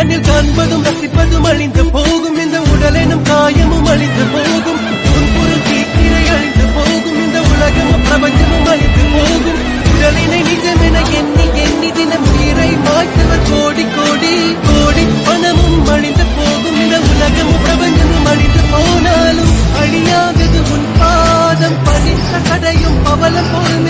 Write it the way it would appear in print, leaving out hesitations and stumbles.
கண்ணில் காண்பதும் ரசிப்பதும் அழிந்து போகும் இந்த உடலெனும் காயமும் அழிந்து போகும் பொருள் தீக்கிரை அழிந்து போகும் இந்த உலகமும் பிரபஞ்சமும் அழிந்து போகும் உடலினை நிஜமென எண்ணி எண்ணி தினம் உயிரை மாய்த்தவர் கோடி கோடி கோடி பணமும் அழிந்து போகும் இந்த உலகமும் பிரபஞ்சமும் அழிந்து போனாலும் அழியாதது உன் பாதம் பணித்த கடையும் பவளம் போல்